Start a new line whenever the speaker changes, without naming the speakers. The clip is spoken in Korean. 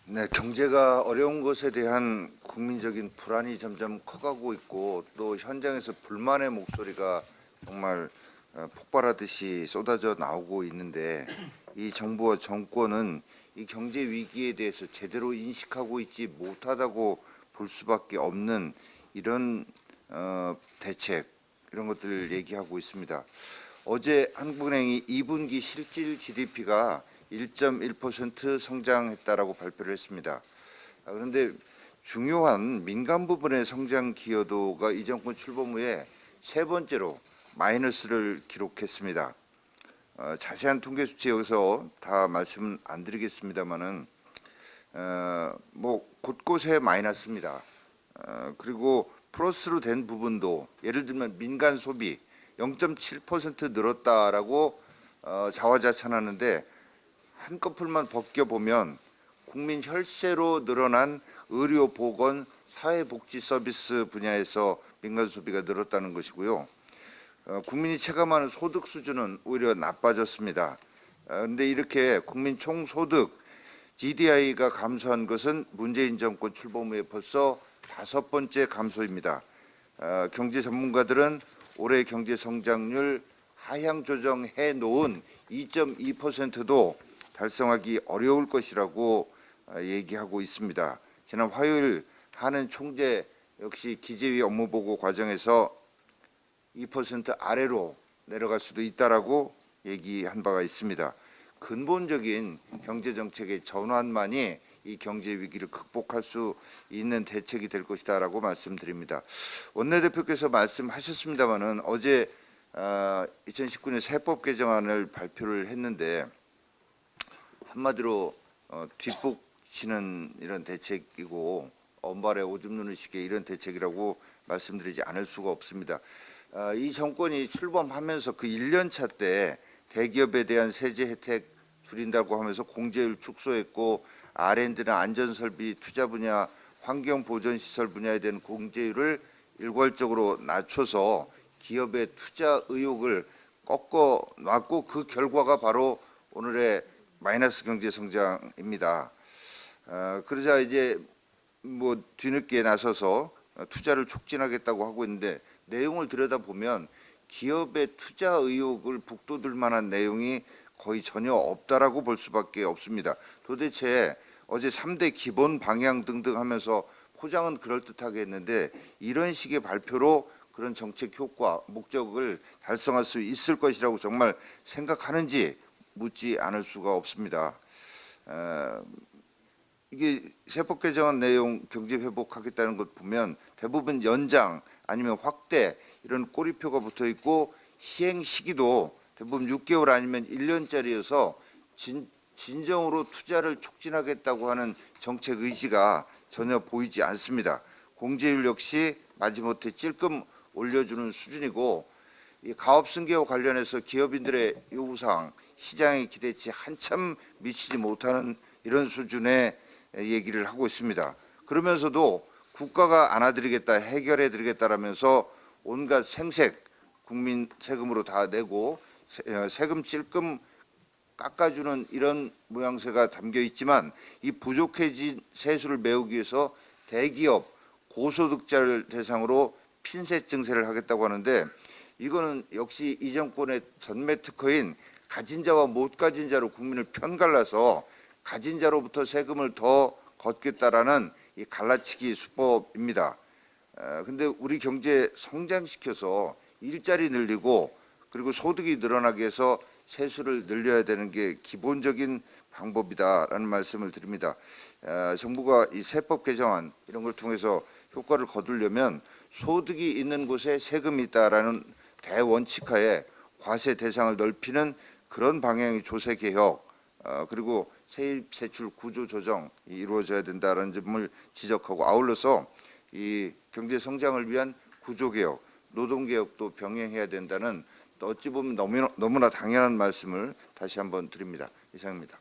네, 경제가 어려운 것에 대한 국민적인 불안이 점점 커가고 있고 또 현장에서 불만의 목소리가 정말 폭발하듯이 쏟아져 나오고 있는데 이 정부와 정권은 이 경제 위기에 대해서 제대로 인식하고 있지 못하다고 볼 수밖에 없는 이런 대책 이런 것들을 얘기하고 있습니다. 어제 한국은행이 2분기 실질 GDP가 1.1% 성장했다라고 발표를 했습니다. 그런데 중요한 민간 부분의 성장 기여도가 이 정권 출범 후에 세 번째로 마이너스를 기록했습니다. 자세한 통계 수치 여기서 다 말씀 안 드리겠습니다만은 뭐 곳곳에 마이너스입니다. 그리고 플러스로 된 부분도 예를 들면 민간 소비 0.7% 늘었다라고 자화자찬하는데 한꺼풀만 벗겨보면 국민 혈세로 늘어난 의료, 보건, 사회복지 서비스 분야에서 민간 소비가 늘었다는 것이고요. 국민이 체감하는 소득 수준은 오히려 나빠졌습니다. 그런데 이렇게 국민 총소득 GDI가 감소한 것은 문재인 정권 출범 후에 벌써 5번째 감소입니다. 경제 전문가들은 올해 경제 성장률 하향 조정해 놓은 2.2%도 달성하기 어려울 것이라고 얘기하고 있습니다. 지난 화요일 한은 총재 역시 기재위 업무보고 과정에서 2% 아래로 내려갈 수도 있다라고 얘기한 바가 있습니다. 근본적인 경제정책의 전환만이 이 경제 위기를 극복할 수 있는 대책이 될 것이다라고 말씀드립니다. 원내대표께서 말씀하셨습니다마는 어제 2019년 세법 개정안을 발표를 했는데 한마디로 뒷북 치는 이런 대책이고 언발에 오줌 누는 식의 이런 대책이라고 말씀드리지 않을 수가 없습니다. 이 정권이 출범하면서 그 1년 차 때 대기업에 대한 세제 혜택 줄인다고 하면서 공제율 축소했고 R&D나 안전설비 투자 분야, 환경보전시설 분야에 대한 공제율을 일괄적으로 낮춰서 기업의 투자 의욕을 꺾어놨고 그 결과가 바로 오늘의 마이너스 경제 성장입니다. 그러자 이제 뭐 뒤늦게 나서서 투자를 촉진하겠다고 하고 있는데 내용을 들여다보면 기업의 투자 의욕을 북돋을 만한 내용이 거의 전혀 없다라고 볼 수밖에 없습니다. 도대체 어제 3대 기본 방향 등등 하면서 포장은 그럴듯하게 했는데 이런 식의 발표로 그런 정책 효과, 목적을 달성할 수 있을 것이라고 정말 생각하는지 묻지 않을 수가 없습니다. 이게 세법 개정안 내용 경제 회복하겠다는 것 보면 대부분 연장 아니면 확대 이런 꼬리표가 붙어 있고 시행 시기도 대부분 6개월 아니면 1년짜리여서 진정으로 투자를 촉진하겠다고 하는 정책 의지가 전혀 보이지 않습니다. 공제율 역시 마지못해 찔끔 올려주는 수준이고 이 가업 승계와 관련해서 기업인들의 요구사항, 시장의 기대치 한참 미치지 못하는 이런 수준의 얘기를 하고 있습니다. 그러면서도 국가가 안아드리겠다, 해결해드리겠다라면서 온갖 생색, 국민 세금으로 다 내고 세금 찔끔 깎아주는 이런 모양새가 담겨 있지만 이 부족해진 세수를 메우기 위해서 대기업, 고소득자를 대상으로 핀셋 증세를 하겠다고 하는데 이거는 역시 이 정권의 전매 특허인 가진 자와 못 가진 자로 국민을 편갈라서 가진 자로부터 세금을 더 걷겠다라는 이 갈라치기 수법입니다. 근데 우리 경제 성장시켜서 일자리 늘리고 그리고 소득이 늘어나게 해서 세수를 늘려야 되는 게 기본적인 방법이다라는 말씀을 드립니다. 정부가 이 세법 개정안 이런 걸 통해서 효과를 거두려면 소득이 있는 곳에 세금이 있다라는 대원칙하에 과세 대상을 넓히는 그런 방향의 조세 개혁 그리고 세입 세출 구조 조정이 이루어져야 된다라는 점을 지적하고 아울러서 이 경제 성장을 위한 구조 개혁, 노동 개혁도 병행해야 된다는 또 어찌 보면 너무나 당연한 말씀을 다시 한번 드립니다. 이상입니다.